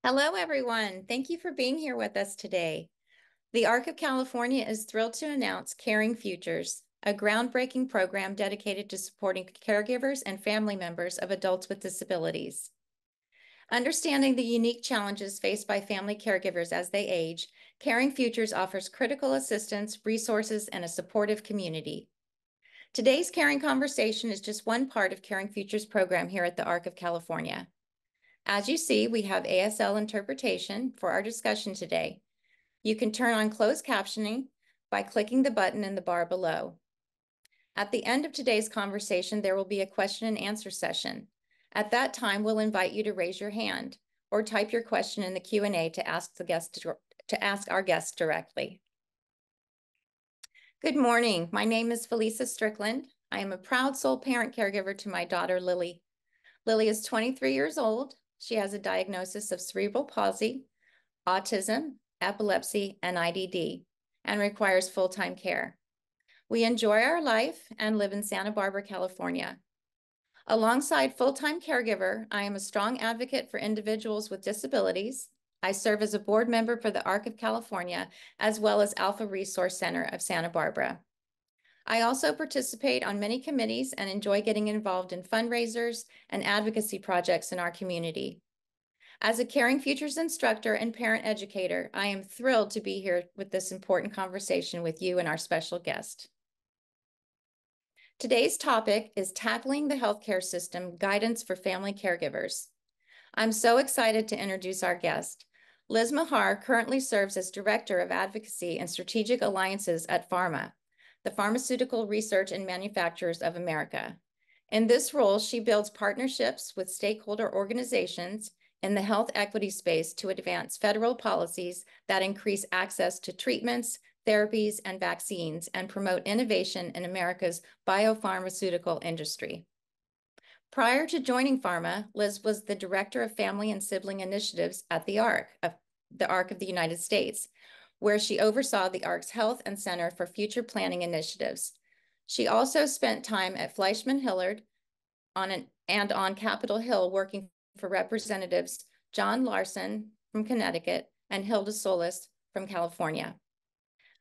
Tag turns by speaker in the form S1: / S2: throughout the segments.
S1: Hello, everyone. Thank you for being here with us today. The ARC of California is thrilled to announce Caring Futures, a groundbreaking program dedicated to supporting caregivers and family members of adults with disabilities. Understanding the unique challenges faced by family caregivers as they age, Caring Futures offers critical assistance, resources, and a supportive community. Today's Caring Conversation is just one part of Caring Futures program here at the ARC of California. As you see, we have ASL interpretation for our discussion today. You can turn on closed captioning by clicking the button in the bar below. At the end of today's conversation, there will be a question and answer session. At that time, we'll invite you to raise your hand or type your question in the Q&A to ask our guests directly. Good morning. My name is Felisa Strickland. I am a proud sole parent caregiver to my daughter, Lily. Lily is 23 years old. She has a diagnosis of cerebral palsy, autism, epilepsy, and IDD, and requires full-time care. We enjoy our life and live in Santa Barbara, California. Alongside full-time caregiver, I am a strong advocate for individuals with disabilities. I serve as a board member for the ARC of California, as well as Alpha Resource Center of Santa Barbara. I also participate on many committees and enjoy getting involved in fundraisers and advocacy projects in our community. As a Caring Futures instructor and parent educator, I am thrilled to be here with this important conversation with you and our special guest. Today's topic is Tackling the Healthcare System, Guidance for Family Caregivers. I'm so excited to introduce our guest. Liz Mahal currently serves as Director of Advocacy and Strategic Alliances at PhRMA, the Pharmaceutical Research and Manufacturers of America. In this role, she builds partnerships with stakeholder organizations in the health equity space to advance federal policies that increase access to treatments, therapies, and vaccines, and promote innovation in America's biopharmaceutical industry. Prior to joining PhRMA, Liz was the Director of Family and Sibling Initiatives at the ARC of the United States, where she oversaw the ARC's Health and Center for Future Planning Initiatives. She also spent time at Fleischman Hillard on Capitol Hill working for Representatives John Larson from Connecticut and Hilda Solis from California.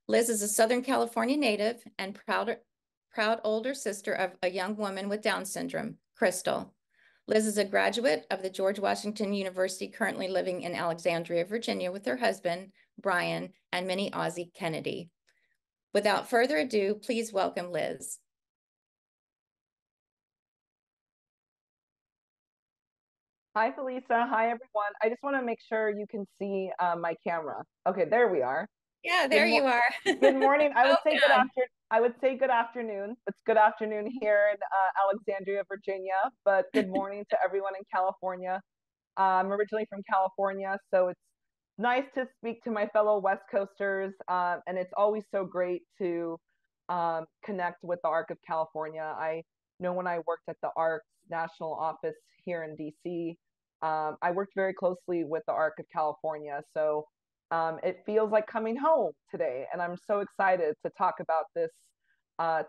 S1: Liz is a Southern California native and proud older sister of a young woman with Down syndrome, Crystal. Liz is a graduate of the George Washington University, currently living in Alexandria, Virginia, with her husband, Brian, and Minnie Ozzie Kennedy. Without further ado, please welcome Liz.
S2: Hi, Felisa. Hi, everyone. I just want to make sure you can see my camera. Okay, there we are.
S1: Yeah, there you are.
S2: Good morning. I would say
S1: Welcome.
S2: good afternoon. It's good afternoon here in Alexandria, Virginia, but good morning to everyone in California. I'm originally from California, so it's nice to speak to my fellow West Coasters, and it's always so great to connect with the ARC of California. I know when I worked at the ARC's national office here in DC, I worked very closely with the ARC of California, so it feels like coming home today, and I'm so excited to talk about this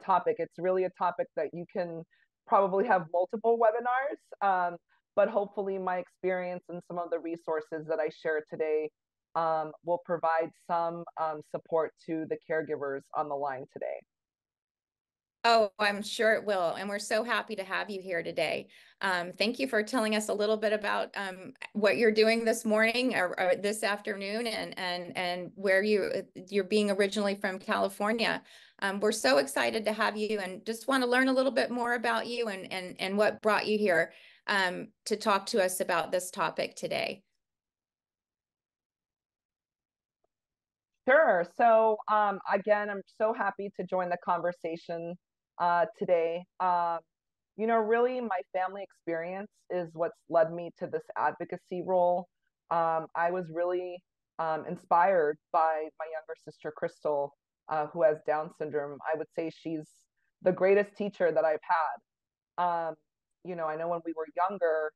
S2: topic. It's really a topic that you can probably have multiple webinars, but hopefully my experience and some of the resources that I share today will provide some support to the caregivers on the line today.
S1: Oh, I'm sure it will. And we're so happy to have you here today. Thank you for telling us a little bit about what you're doing this morning or this afternoon and where you're being originally from California. We're so excited to have you and just want to learn a little bit more about you and what brought you here to talk to us about this topic today.
S2: Sure. So again, I'm so happy to join the conversation today. Really my family experience is what's led me to this advocacy role. I was really inspired by my younger sister, Crystal, who has Down syndrome. I would say she's the greatest teacher that I've had. I know when we were younger,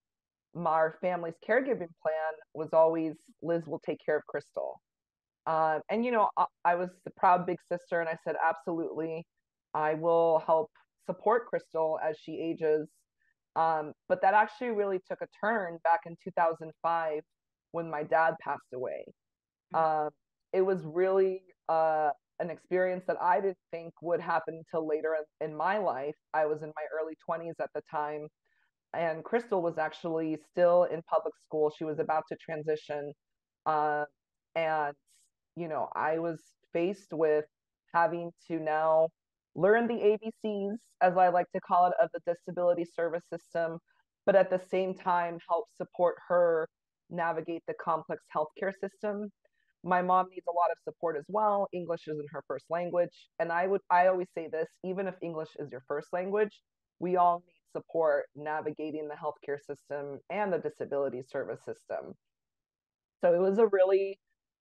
S2: our family's caregiving plan was always Liz will take care of Crystal. I was the proud big sister, and I said, absolutely, I will help support Crystal as she ages. But that actually really took a turn back in 2005 when my dad passed away. Um, it was really an experience that I didn't think would happen until later in my life. I was in my early 20s at the time, and Crystal was actually still in public school. She was about to transition. Uh, and, I was faced with having to now learn the ABCs, as I like to call it, of the disability service system, but at the same time help support her navigate the complex healthcare system. My mom needs a lot of support as well. English isn't her first language. And I always say this, even if English is your first language, we all need support navigating the healthcare system and the disability service system. So it was a really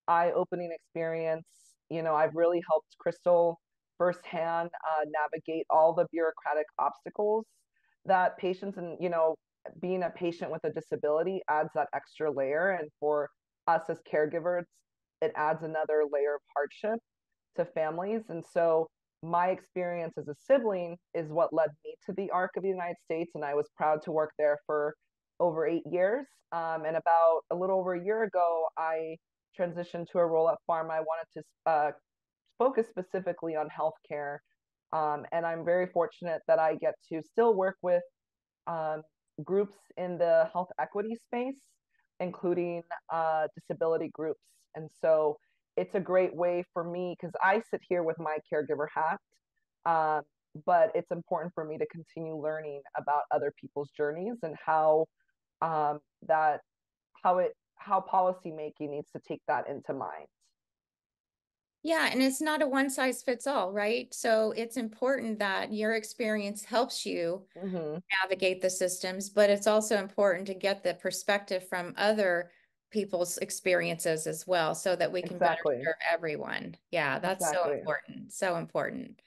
S2: eye-opening experience. I've really helped Crystal firsthand navigate all the bureaucratic obstacles that patients and, being a patient with a disability adds that extra layer. And for us as caregivers, it adds another layer of hardship to families. And so my experience as a sibling is what led me to the ARC of the United States. And I was proud to work there for over 8 years. And about a little over a year ago, I transitioned to a role at PhRMA. I wanted to focus specifically on healthcare. And I'm very fortunate that I get to still work with um, groups in the health equity space, including disability groups. And so it's a great way for me because I sit here with my caregiver hat, um, but it's important for me to continue learning about other people's journeys and how that how policy making needs to take that into mind.
S1: Yeah, and it's not a one size fits all, right? So it's important that your experience helps you
S2: Mm-hmm.
S1: navigate the systems, but it's also important to get the perspective from other people's experiences as well so that we can better
S2: Exactly.
S1: serve everyone. Yeah, that's so
S2: Exactly.
S1: important. So important.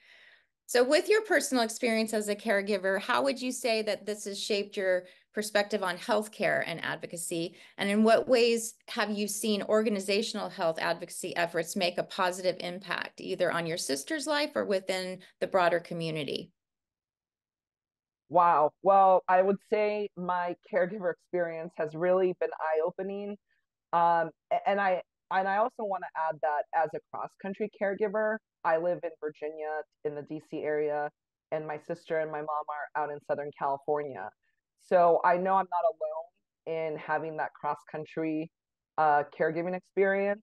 S1: So, with your personal experience as a caregiver, how would you say that this has shaped your perspective on healthcare and advocacy? And in what ways have you seen organizational health advocacy efforts make a positive impact, either on your sister's life or within the broader community?
S2: Wow. Well, I would say my caregiver experience has really been eye-opening. Um, and I also want to add that as a cross-country caregiver, I live in Virginia in the DC area, and my sister and my mom are out in Southern California. So I know I'm not alone in having that cross-country caregiving experience.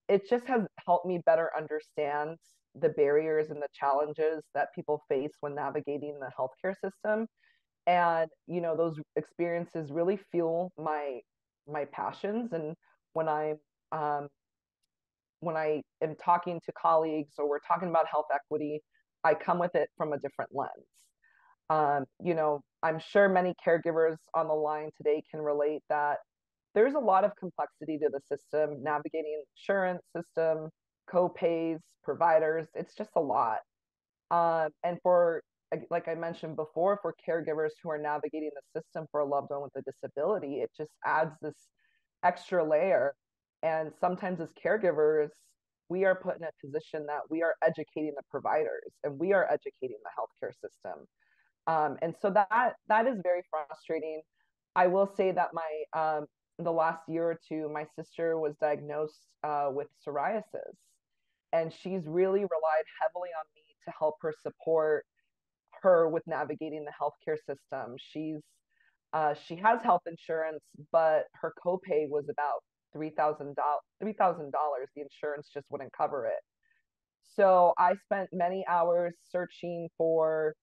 S2: It just has helped me better understand the barriers and the challenges that people face when navigating the healthcare system. And those experiences really fuel my passions. And when I um, when I am talking to colleagues or we're talking about health equity, I come with it from a different lens. I'm sure many caregivers on the line today can relate that there's a lot of complexity to the system, navigating insurance system, co-pays, providers. It's just a lot. And for, like I mentioned before, for caregivers who are navigating the system for a loved one with a disability, it just adds this extra layer. And sometimes as caregivers, we are put in a position that we are educating the providers and we are educating the healthcare system. And so that is very frustrating. I will say that the last year or two, my sister was diagnosed with psoriasis, and she's really relied heavily on me to help her support her with navigating the healthcare system. She has health insurance, but her copay was about $3,000. $3,000. The insurance just wouldn't cover it. So I spent many hours searching for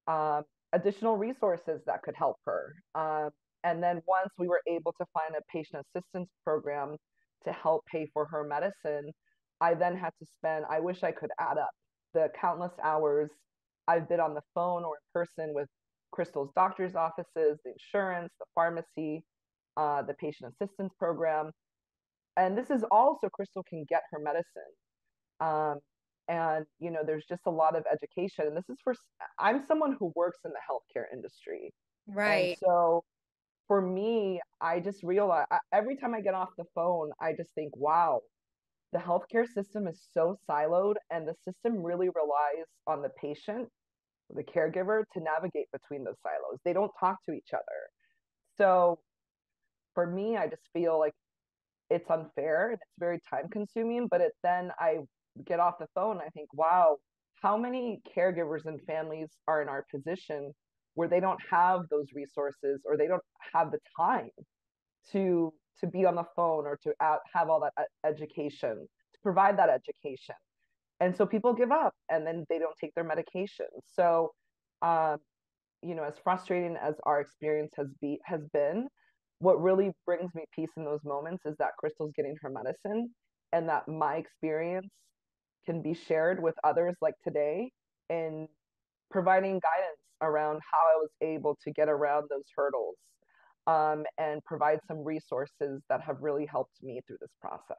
S2: um, additional resources that could help her. And then once we were able to find a patient assistance program to help pay for her medicine, I then had to spend, I wish I could add up the countless hours I've been on the phone or in person with Crystal's doctor's offices, the insurance, the pharmacy, the patient assistance program. And this is all so Crystal can get her medicine. Um, and there's just a lot of education, and this is for, I'm someone who works in the healthcare industry, and
S1: Right.
S2: so for me, I just realize every time I get off the phone, I just think, wow, the healthcare system is so siloed, and the system really relies on the patient, the caregiver, to navigate between those silos. They don't talk to each other. So for me, I just feel like it's unfair and it's very time consuming. But then I get off the phone and I think, wow, how many caregivers and families are in our position where they don't have those resources or they don't have the time to be on the phone or to have all that education, to provide that education. And so people give up and then they don't take their medication. So um, as frustrating as our experience has been, what really brings me peace in those moments is that Crystal's getting her medicine and that my experience can be shared with others like today in providing guidance around how I was able to get around those hurdles, and provide some resources that have really helped me through this process.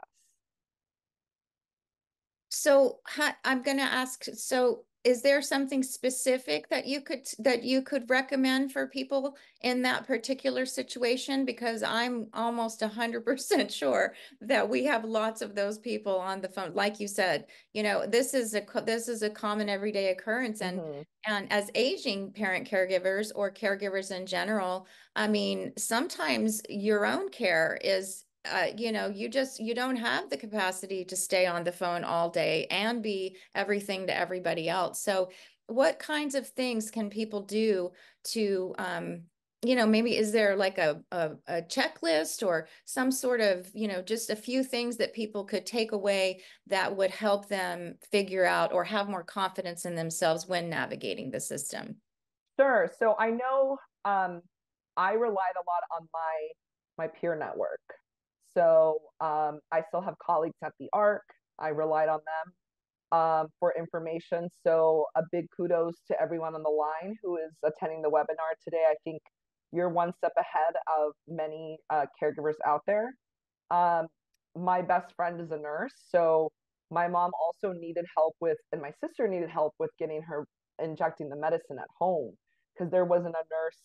S1: So I'm going to ask, so is there something specific that you could recommend for people in that particular situation? Because I'm almost 100% sure that we have lots of those people on the phone. Like you said, this is a common everyday occurrence,
S2: Mm-hmm.
S1: and as aging parent caregivers or caregivers in general, I mean, sometimes your own care is you don't have the capacity to stay on the phone all day and be everything to everybody else. So what kinds of things can people do to, maybe is there like a checklist or some sort of, just a few things that people could take away that would help them figure out or have more confidence in themselves when navigating the system?
S2: Sure. So I know, I relied a lot on my peer network. So I still have colleagues at the ARC. I relied on them for information. So a big kudos to everyone on the line who is attending the webinar today. I think you're one step ahead of many caregivers out there. Um, my best friend is a nurse, so my mom also needed help with, and my sister needed help with getting her injecting the medicine at home because there wasn't a nurse,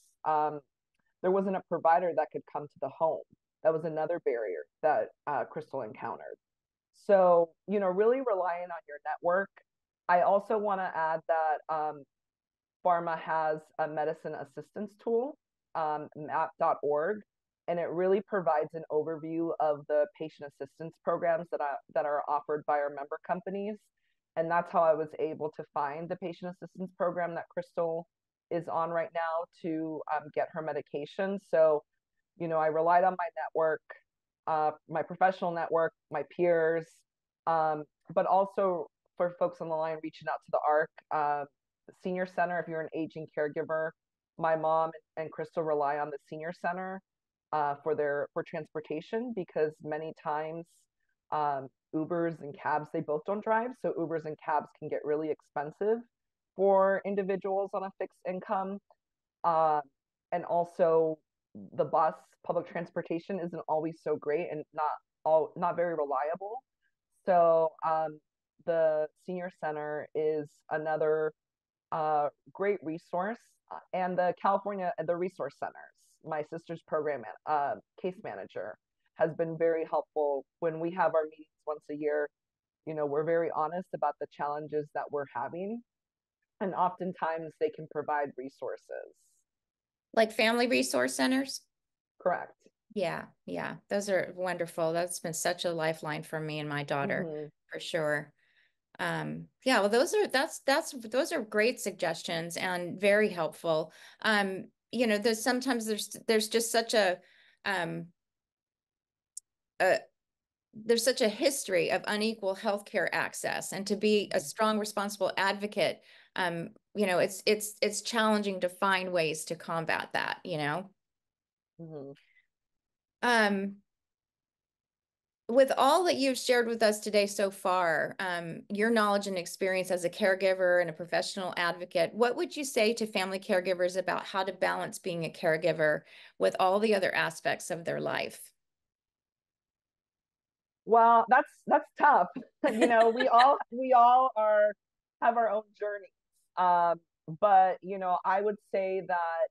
S2: there wasn't a provider that could come to the home. That was another barrier that Crystal encountered. So, really relying on your network. I also want to add that PhRMA has a medicine assistance tool, map.org, and it really provides an overview of the patient assistance programs that are offered by our member companies. And that's how I was able to find the patient assistance program that Crystal is on right now to get her medication. So, I relied on my network, my professional network, my peers, but also for folks on the line reaching out to the ARC, senior center. If you're an aging caregiver, my mom and Crystal rely on the senior center for transportation because many times Ubers and cabs, they both don't drive, so Ubers and cabs can get really expensive for individuals on a fixed income. Uh, and also the bus, public transportation isn't always so great and not very reliable. So the senior center is another great resource, and the resource centers. My sister's program case manager has been very helpful when we have our meetings once a year. We're very honest about the challenges that we're having, and oftentimes they can provide resources.
S1: Like family resource centers?
S2: Correct.
S1: Yeah, yeah, those are wonderful. That's been such a lifeline for me and my daughter,
S2: Mm-hmm.
S1: for sure. Yeah, well, those are great suggestions and very helpful. There's just such um a there's such a history of unequal healthcare access, and to be a strong, responsible advocate, it's challenging to find ways to combat that.
S2: Mm-hmm.
S1: Um, with all that you've shared with us today so far, your knowledge and experience as a caregiver and a professional advocate, what would you say to family caregivers about how to balance being a caregiver with all the other aspects of their life?
S2: Well, that's tough. We all have our own journeys. Um, but I would say that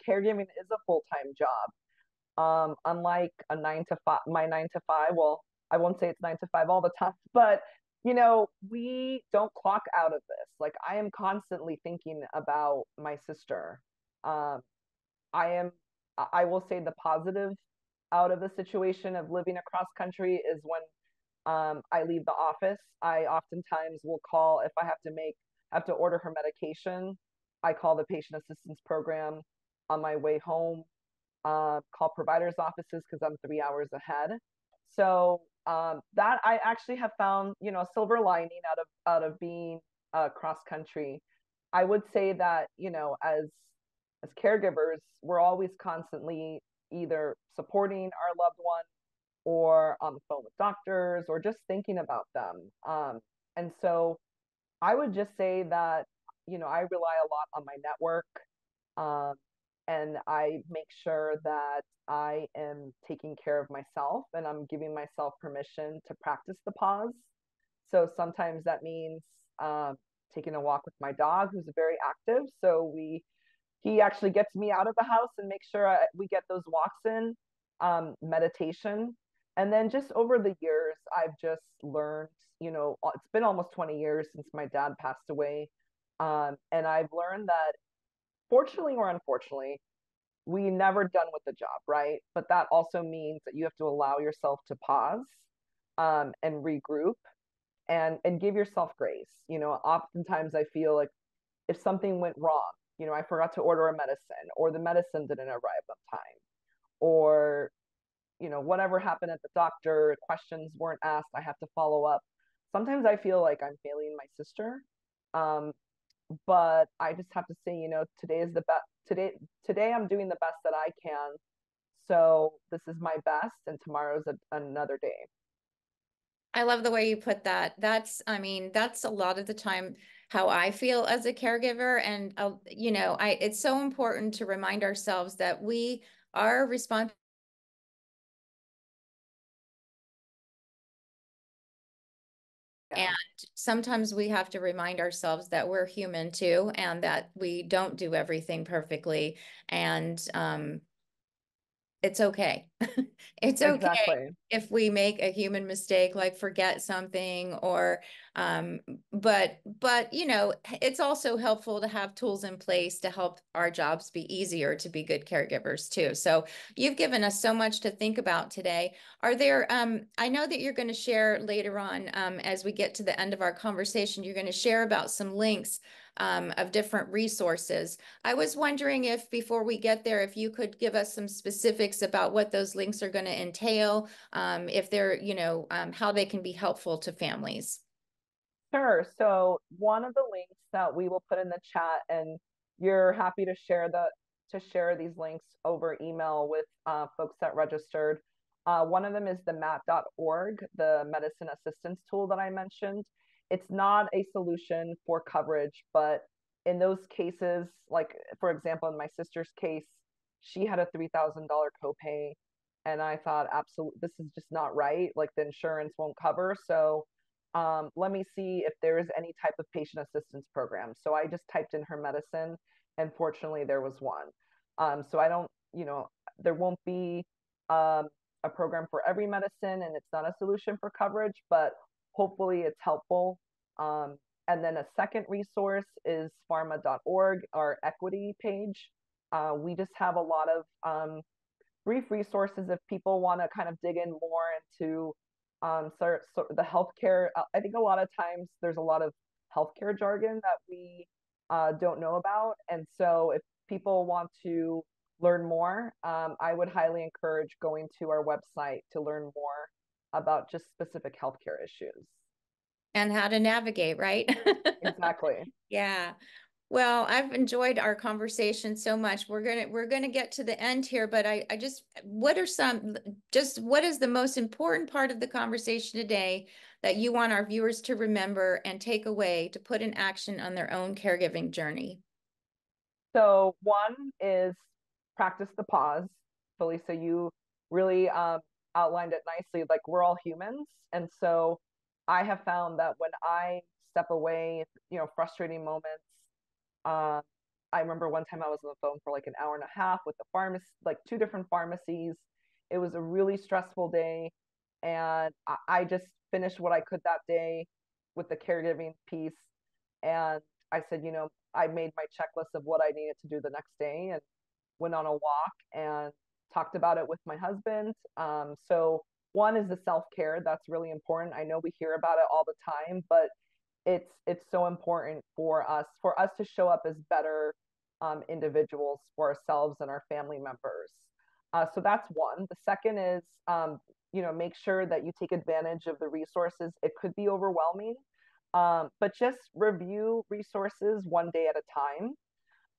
S2: caregiving is a full-time job. Unlike a 9 to 5, my 9 to 5. Well, I won't say it's 9 to 5 all the time, but we don't clock out of this. Like I am constantly thinking about my sister. Um, I am. I will say the positive out of the situation of living across country is when I leave the office. I oftentimes will call if I have to order her medication. I call the patient assistance program on my way home, call providers' offices because I'm 3 hours ahead. So that I actually have found, a silver lining out of being cross country. I would say that, as caregivers, we're always constantly either supporting our loved one or on the phone with doctors or just thinking about them. And so I would just say that, I rely a lot on my network. Um, and I make sure that I am taking care of myself and I'm giving myself permission to practice the pause. So sometimes that means taking a walk with my dog, who's very active. So he actually gets me out of the house and makes sure we get those walks in, meditation. And then just over the years, I've just learned, it's been almost 20 years since my dad passed away. And I've learned that fortunately or unfortunately, we never done with the job, right? But that also means that you have to allow yourself to pause, and regroup and give yourself grace. Oftentimes I feel like if something went wrong, I forgot to order a medicine or the medicine didn't arrive on time or, whatever happened at the doctor, questions weren't asked, I have to follow up. Sometimes I feel like I'm failing my sister. Um, but I just have to say, today is the best. Today I'm doing the best that I can. So this is my best, and tomorrow's another day.
S1: I love the way you put that. I mean, that's a lot of the time how I feel as a caregiver. And, it's so important to remind ourselves that we are responsible. And
S2: Yeah,
S1: sometimes we have to remind ourselves that we're human too, and that we don't do everything perfectly. And it's okay. It's okay
S2: exactly.
S1: if we make a human mistake, like forget something or but it's also helpful to have tools in place to help our jobs be easier to be good caregivers too. So you've given us so much to think about today. Are there I know that you're going to share later on, as we get to the end of our conversation, you're going to share about some links of different resources. I was wondering if before we get there, if you could give us some specifics about what those links are going to entail, if they're, how they can be helpful to families.
S2: Sure. So one of the links that we will put in the chat, and you're happy to share these links over email with folks that registered. One of them is the mat.org, the medicine assistance tool that I mentioned. It's not a solution for coverage, but in those cases, like for example, in my sister's case, she had a $3,000 copay, and I thought, absolutely, this is just not right. Like the insurance won't cover, so let me see if there is any type of patient assistance program. So I just typed in her medicine, and fortunately, there was one. So I don't, there won't be a program for every medicine, and it's not a solution for coverage, but hopefully it's helpful. And then a second resource is PhRMA.org, our equity page. We just have a lot of brief resources if people want to kind of dig in more into so the healthcare. I think a lot of times there's a lot of healthcare jargon that we don't know about, and so if people want to learn more, I would highly encourage going to our website to learn more about just specific healthcare issues.
S1: And how to navigate, right?
S2: Exactly.
S1: Yeah. Well, I've enjoyed our conversation so much. We're gonna get to the end here, but I just what is the most important part of the conversation today that you want our viewers to remember and take away to put in action on their own caregiving journey?
S2: So one is practice the pause. So you really outlined it nicely. Like we're all humans, and so I have found that when I step away, frustrating moments. Uh, I remember one time I was on the phone for like an hour and a half with the pharmacy, like two different pharmacies. It was a really stressful day, and I just finished what I could that day with the caregiving piece. And I said, I made my checklist of what I needed to do the next day and went on a walk and talked about it with my husband. So one is the self-care. That's really important. I know we hear about it all the time, but it's so important for us to show up as better individuals for ourselves and our family members. So that's one. The second is, make sure that you take advantage of the resources. It could be overwhelming, but just review resources one day at a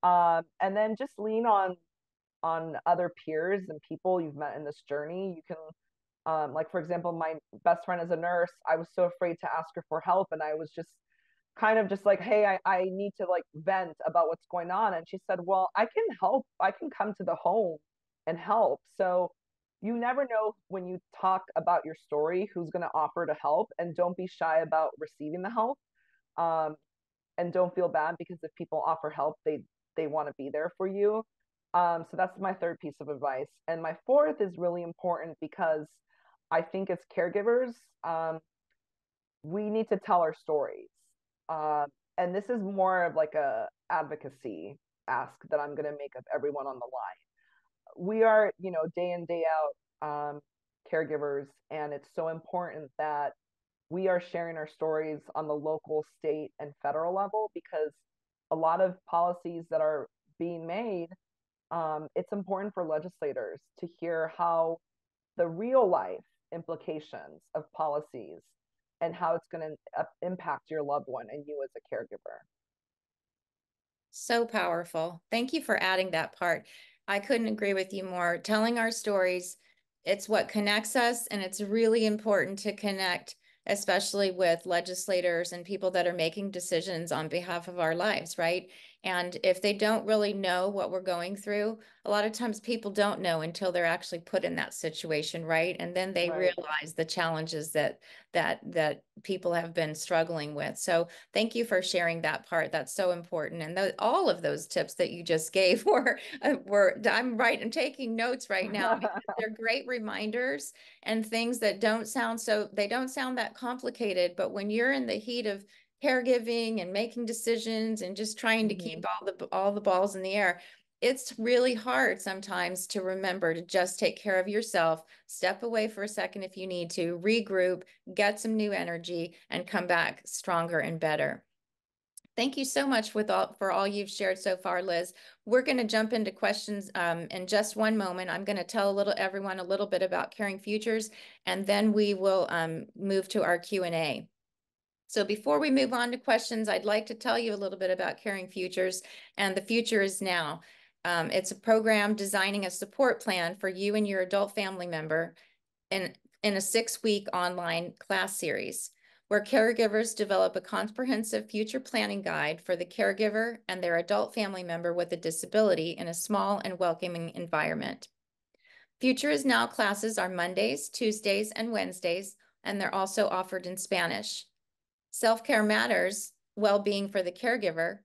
S2: time, and then just lean on other peers and people you've met in this journey. You can, like for example, my best friend is a nurse. I was so afraid to ask her for help, and I was just kind of just like, hey, I need to like vent about what's going on. And she said, well, I can help. I can come to the home and help. So you never know when you talk about your story who's going to offer to help, and don't be shy about receiving the help. Um, and don't feel bad, because if people offer help, they want to be there for you. So that's my third piece of advice. And my fourth is really important, because I think as caregivers, we need to tell our stories. Uh, and this is more of like a advocacy ask that I'm going to make of everyone on the line. We are, day in, day out, caregivers, and it's so important that we are sharing our stories on the local, state, and federal level, because a lot of policies that are being made, it's important for legislators to hear how the real life implications of policies and how it's going to impact your loved one and you as a caregiver.
S1: So powerful. Thank you for adding that part. I couldn't agree with you more. Telling our stories, it's what connects us, and it's really important to connect, especially with legislators and people that are making decisions on behalf of our lives, right? And if they don't really know what we're going through, a lot of times people don't know until they're actually put in that situation, right? And then they
S2: Right.
S1: realize the challenges that people have been struggling with. So thank you for sharing that part. That's so important. And all of those tips that you just gave I'm taking notes right now, because they're great reminders and things that they don't sound that complicated, but when you're in the heat of caregiving and making decisions and just trying to keep all the balls in the air, it's really hard sometimes to remember to just take care of yourself, step away for a second if you need to, regroup, get some new energy, and come back stronger and better. Thank you so much for all you've shared so far, Liz. We're going to jump into questions in just one moment. I'm going to tell everyone a little bit about Caring Futures, and then we will move to our Q&A. So before we move on to questions, I'd like to tell you a little bit about Caring Futures, and the future is now. It's a program designing a support plan for you and your adult family member in a 6-week online class series, where caregivers develop a comprehensive future planning guide for the caregiver and their adult family member with a disability in a small and welcoming environment. Future is Now classes are Mondays, Tuesdays, and Wednesdays, and they're also offered in Spanish. Self-Care Matters, Well-Being for the Caregiver,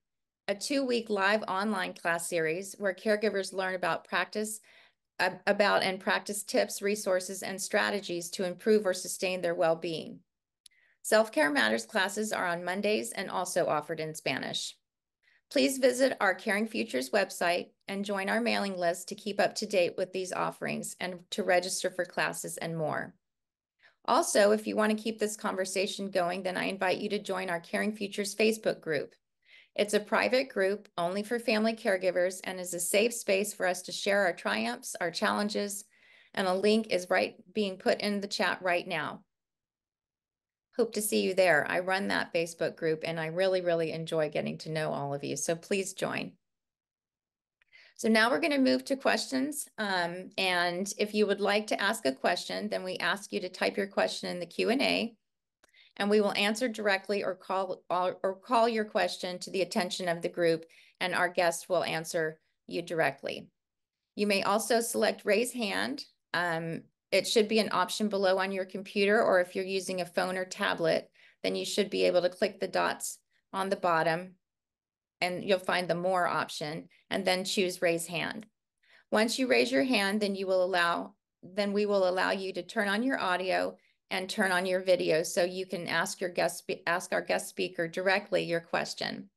S1: a 2-week live online class series where caregivers learn about and practice tips, resources, and strategies to improve or sustain their well-being. Self-Care Matters classes are on Mondays and also offered in Spanish. Please visit our Caring Futures website and join our mailing list to keep up to date with these offerings and to register for classes and more. Also, if you want to keep this conversation going, then I invite you to join our Caring Futures Facebook group. It's a private group only for family caregivers and is a safe space for us to share our triumphs, our challenges, and a link is being put in the chat right now. Hope to see you there. I run that Facebook group and I really, really enjoy getting to know all of you. So please join. So now we're going to move to questions. And if you would like to ask a question, then we ask you to type your question in the Q&A, and we will answer directly or call your question to the attention of the group, and our guest will answer you directly. You may also select raise hand. It should be an option below on your computer, or if you're using a phone or tablet, then you should be able to click the dots on the bottom and you'll find the more option, and then choose raise hand. Once you raise your hand, then we will allow you to turn on your audio and turn on your video so you can ask our guest speaker directly your question.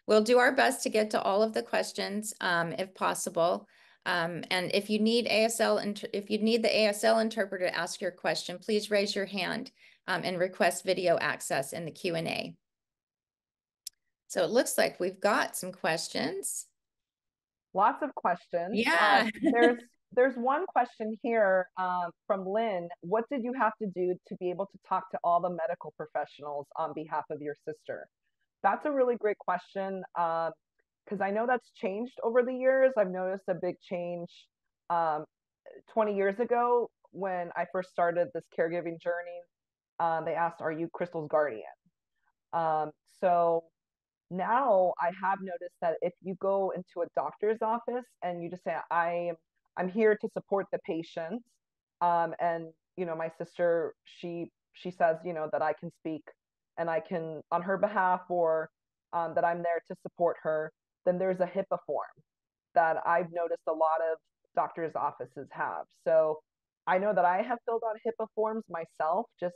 S1: We'll do our best to get to all of the questions if possible. And if you need if you need the ASL interpreter to ask your question, please raise your hand and request video access in the Q&A. So it looks like we've got some questions.
S2: Lots of questions.
S1: Yeah.
S2: There's one question here from Lynn. What did you have to do to be able to talk to all the medical professionals on behalf of your sister? That's a really great question because I know that's changed over the years. I've noticed a big change 20 years ago when I first started this caregiving journey. They asked, "Are you Crystal's guardian?" So now I have noticed that if you go into a doctor's office and you just say, I'm here to support the patient, and my sister, she says, that I can speak and I can on her behalf, or that I'm there to support her, then there's a HIPAA form that I've noticed a lot of doctors' offices have. So I know that I have filled out HIPAA forms myself, just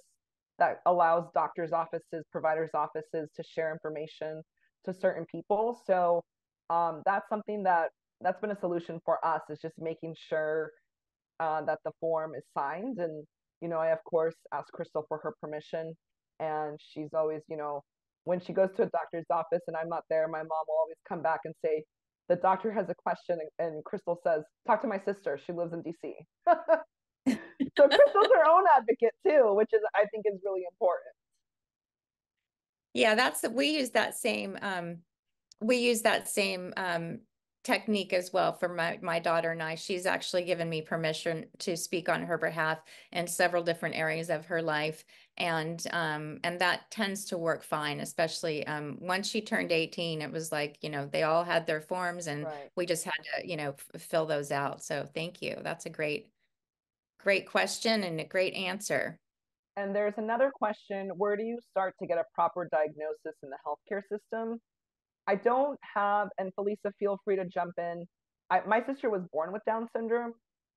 S2: that allows doctors' offices, providers' offices to share information to certain people. So that's something that's been a solution for us, is just making sure that the form is signed. And I of course ask Crystal for her permission, and she's always, when she goes to a doctor's office and I'm not there, my mom will always come back and say, the doctor has a question, and Crystal says, talk to my sister, she lives in DC. So Crystal's her own advocate too, which is, I think, is really important.
S1: Yeah, we use that same technique as well for my daughter and I. She's actually given me permission to speak on her behalf in several different areas of her life. And that tends to work fine, especially once she turned 18, it was like, they all had their forms and
S2: Right.
S1: we just had to, fill those out. So thank you. That's a great question and a great answer.
S2: And there's another question, where do you start to get a proper diagnosis in the healthcare system? I don't have, and Felisa, feel free to jump in. My sister was born with Down syndrome.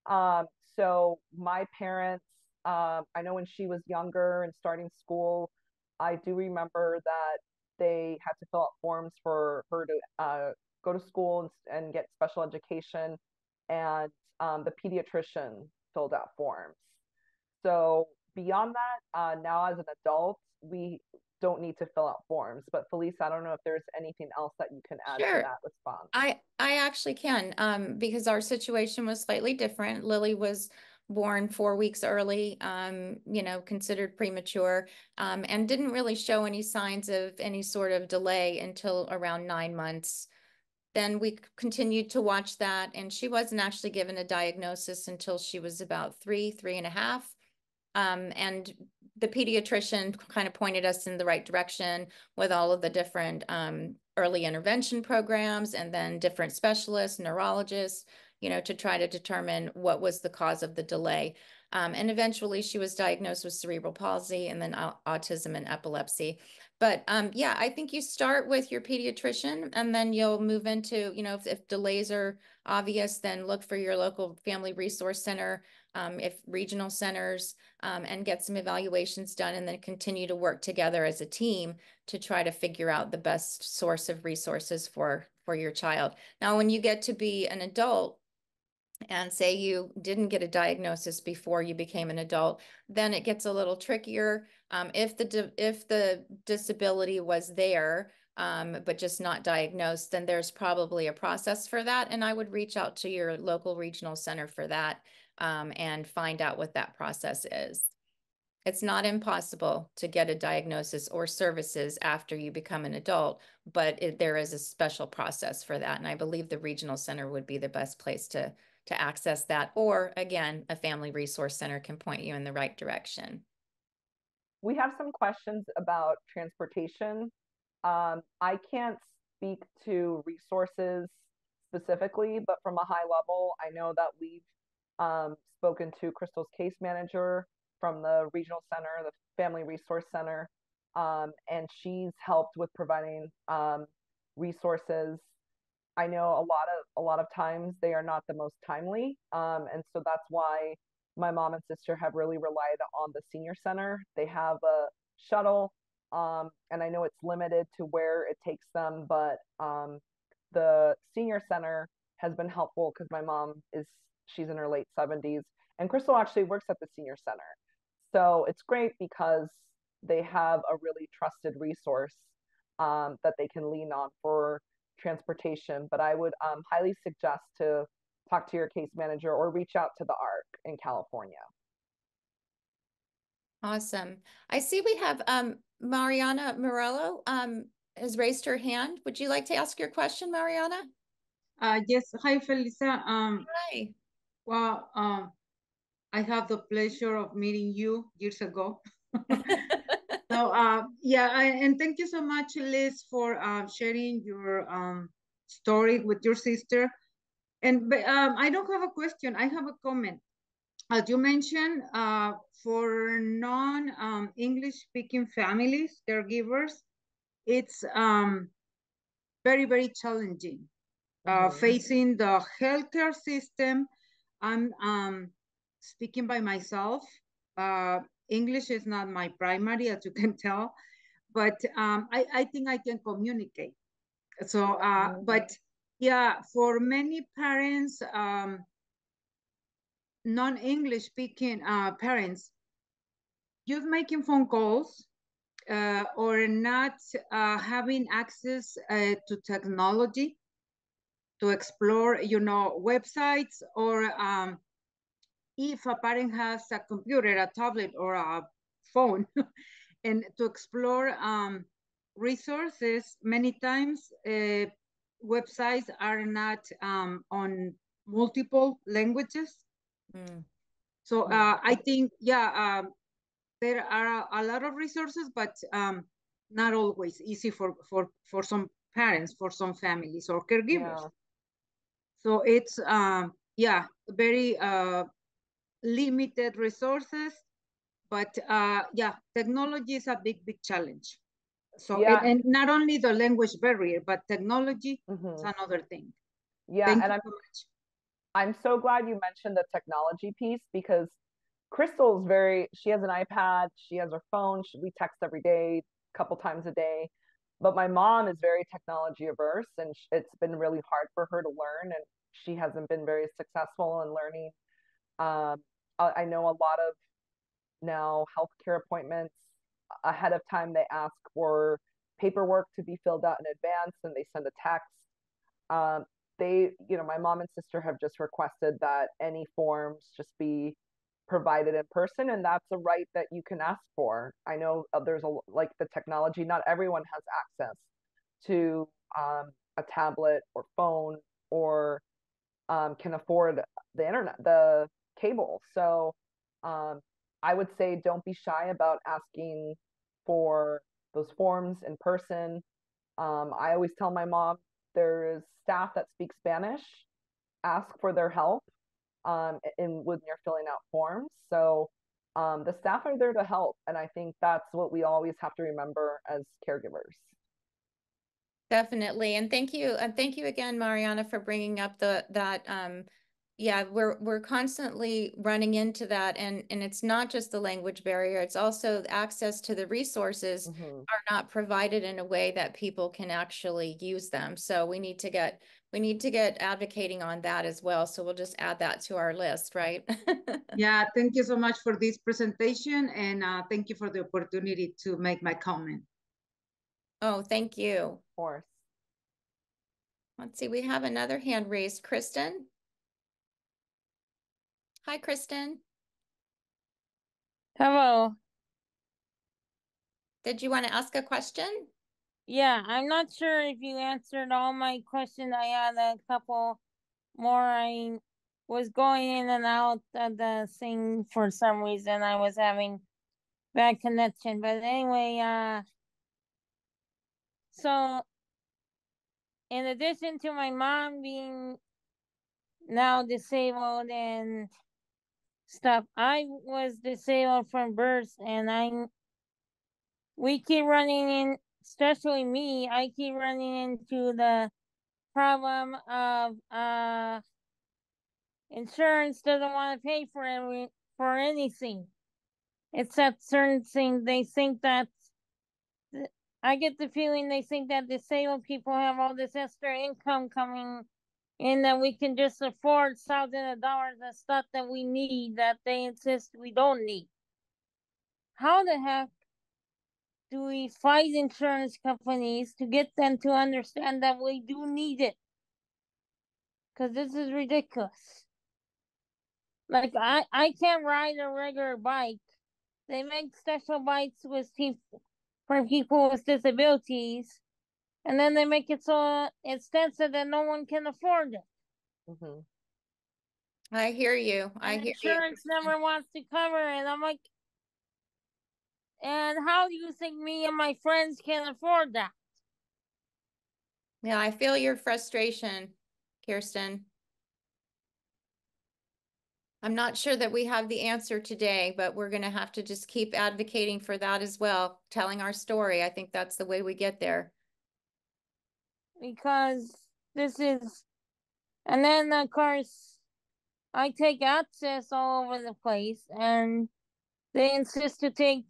S2: Um, so my parents, I know when she was younger and starting school, I do remember that they had to fill out forms for her to go to school and get special education. And the pediatrician filled out forms. So beyond that, now as an adult, we don't need to fill out forms. But Felice, I don't know if there's anything else that you can add to
S1: Sure.
S2: that response.
S1: I actually can, because our situation was slightly different. Lily was born 4 weeks early, considered premature, and didn't really show any signs of any sort of delay until around 9 months. Then we continued to watch that, and she wasn't actually given a diagnosis until she was about three and a half. And the pediatrician kind of pointed us in the right direction with all of the different early intervention programs, and then different specialists, neurologists, to try to determine what was the cause of the delay. And eventually she was diagnosed with cerebral palsy and then autism and epilepsy. But yeah, I think you start with your pediatrician and then you'll move into, if delays are obvious, then look for your local family resource center, if regional centers, and get some evaluations done, and then continue to work together as a team to try to figure out the best source of resources for your child. Now, when you get to be an adult, and say you didn't get a diagnosis before you became an adult, then it gets a little trickier. If the disability was there, but just not diagnosed, then there's probably a process for that. And I would reach out to your local regional center for that, and find out what that process is. It's not impossible to get a diagnosis or services after you become an adult, but there is a special process for that. And I believe the regional center would be the best place to access that. Or again, a family resource center can point you in the right direction.
S2: We have some questions about transportation. I can't speak to resources specifically, but from a high level, I know that we've spoken to Crystal's case manager from the regional center, the family resource center, and she's helped with providing resources. I know a lot of times they are not the most timely, and so that's why my mom and sister have really relied on the senior center. They have a shuttle, and I know it's limited to where it takes them, but the senior center has been helpful because my mom she's in her late 70s, and Crystal actually works at the senior center. So it's great because they have a really trusted resource that they can lean on for transportation. But I would highly suggest to talk to your case manager or reach out to the ARC in California.
S1: Awesome. I see we have Mariana Morello has raised her hand. Would you like to ask your question, Mariana?
S3: Yes. Hi, Felisa.
S1: Hi.
S3: Well, I have the pleasure of meeting you years ago. So, yeah, and thank you so much, Liz, for sharing your story with your sister. And I don't have a question. I have a comment. As you mentioned, for non-English speaking families, caregivers, it's very, very challenging. Facing the healthcare system. I'm speaking by myself. English is not my primary, as you can tell, but I think I can communicate. So, but yeah, for many parents, non-English speaking parents, just making phone calls or not having access to technology to explore, websites, or if a parent has a computer, a tablet, or a phone, and to explore resources, many times websites are not on multiple languages. So I think, yeah, there are a lot of resources, but not always easy for some parents, for some families or caregivers. Yeah. So it's, yeah, very limited resources, but yeah, technology is a big, big challenge. So, yeah. And not only the language barrier, but technology is another thing.
S2: Yeah,
S3: Thank
S2: and
S3: you so much.
S2: I'm so glad you mentioned the technology piece, because she has an iPad, she has her phone, we text every day, a couple times a day. But my mom is very technology averse, and it's been really hard for her to learn, and she hasn't been very successful in learning. I know a lot of now healthcare appointments, ahead of time, they ask for paperwork to be filled out in advance, and they send a text. My mom and sister have just requested that any forms just be provided in person, and that's a right that you can ask for. I know there's like the technology, not everyone has access to a tablet or phone, or can afford the internet, the cable. So I would say don't be shy about asking for those forms in person. I always tell my mom, there's staff that speak Spanish, ask for their help when you're filling out forms. So the staff are there to help, and I think that's what we always have to remember as caregivers.
S1: Definitely, and thank you again, Mariana, for bringing up yeah, we're constantly running into that, and it's not just the language barrier, it's also access to the resources are not provided in a way that people can actually use them. So we need to get advocating on that as well. So we'll just add that to our list, right?
S3: Yeah, thank you so much for this presentation, and thank you for the opportunity to make my comment.
S1: Oh, thank you.
S2: Of course.
S1: Let's see, we have another hand raised. Kristen. Hi, Kristen.
S4: Hello.
S1: Did you want to ask a question?
S4: Yeah, I'm not sure if you answered all my questions. I had a couple more. I was going in and out of the thing for some reason. I was having bad connection. But anyway, so in addition to my mom being now disabled and stuff, I was disabled from birth, and we keep running in, especially me, I keep running into the problem of insurance doesn't want to pay for anything except certain things. They think that, I get the feeling they think that disabled people have all this extra income coming and that we can just afford thousands of dollars of stuff that we need that they insist we don't need. How the heck do we fight insurance companies to get them to understand that we do need it? Because this is ridiculous. Like, I can't ride a regular bike. They make special bikes for people with disabilities, and then they make it so expensive that no one can afford it.
S2: Mm-hmm.
S1: I hear you.
S4: And insurance never wants to cover it. I'm like, and how do you think me and my friends can afford that?
S1: Yeah, I feel your frustration, Kirsten. I'm not sure that we have the answer today, but we're going to have to just keep advocating for that as well, telling our story. I think that's the way we get there.
S4: Because this is, and then of course, I take access all over the place, and they insist to take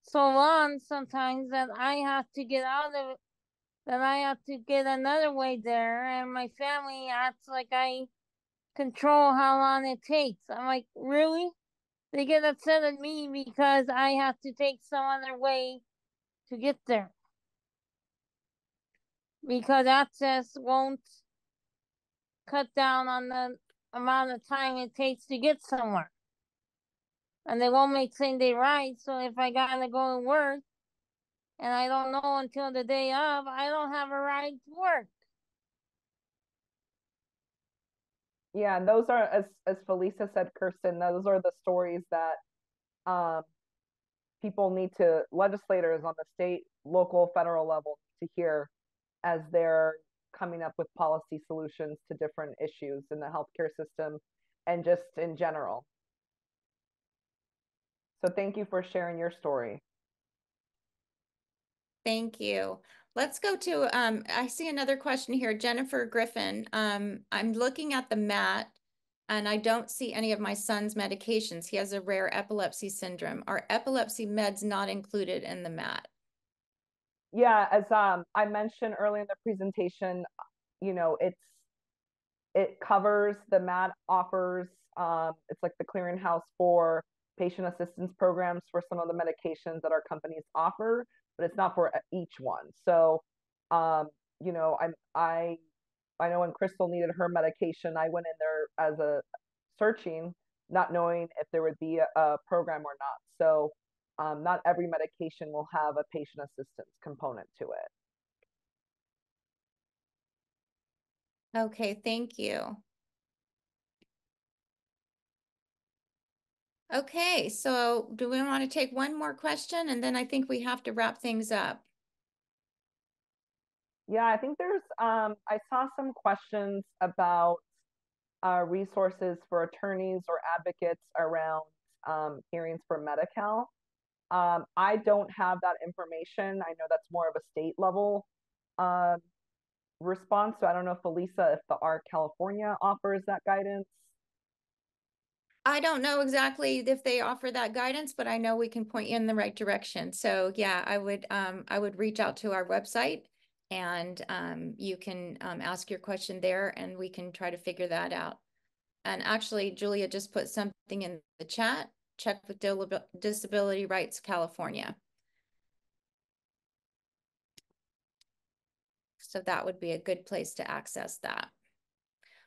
S4: so long sometimes that I have to get out of it, that I have to get another way there, and my family acts like I control how long it takes. I'm like, really? They get upset at me because I have to take some other way to get there. Because access won't cut down on the amount of time it takes to get somewhere. And they won't make same day rides, so if I gotta go to work and I don't know until the day of, I don't have a ride to work.
S2: Yeah, and those are, as Felisa said, Kirsten, those are the stories that people need to, legislators on the state, local, federal level to hear as they're coming up with policy solutions to different issues in the healthcare system and just in general. So thank you for sharing your story.
S1: Thank you. Let's go to, I see another question here. Jennifer Griffin. I'm looking at the mat and I don't see any of my son's medications. He has a rare epilepsy syndrome. Are epilepsy meds not included in the mat?
S2: Yeah, as I mentioned early in the presentation, you know, it covers, the mat offers, it's like the clearinghouse for patient assistance programs for some of the medications that our companies offer, but it's not for each one. So, you know, I know when Crystal needed her medication, I went in there as a searching, not knowing if there would be a program or not. So, not every medication will have a patient assistance component to it.
S1: Okay, thank you. Okay, so do we want to take one more question and then I think we have to wrap things up?
S2: Yeah, I think there's, I saw some questions about resources for attorneys or advocates around hearings for Medi-Cal. I don't have that information. I know that's more of a state level response. So I don't know if Felisa, if the ARC California offers that guidance.
S1: I don't know exactly if they offer that guidance, but I know we can point you in the right direction. So yeah, I would reach out to our website and you can ask your question there and we can try to figure that out. And actually, Julia just put something in the chat. Check with Disability Rights California. So that would be a good place to access that.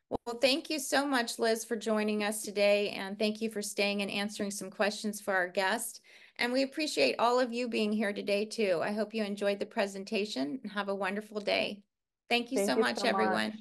S1: Well, thank you so much, Liz, for joining us today. And thank you for staying and answering some questions for our guest. And we appreciate all of you being here today, too. I hope you enjoyed the presentation and have a wonderful day. Thank you so much, everyone.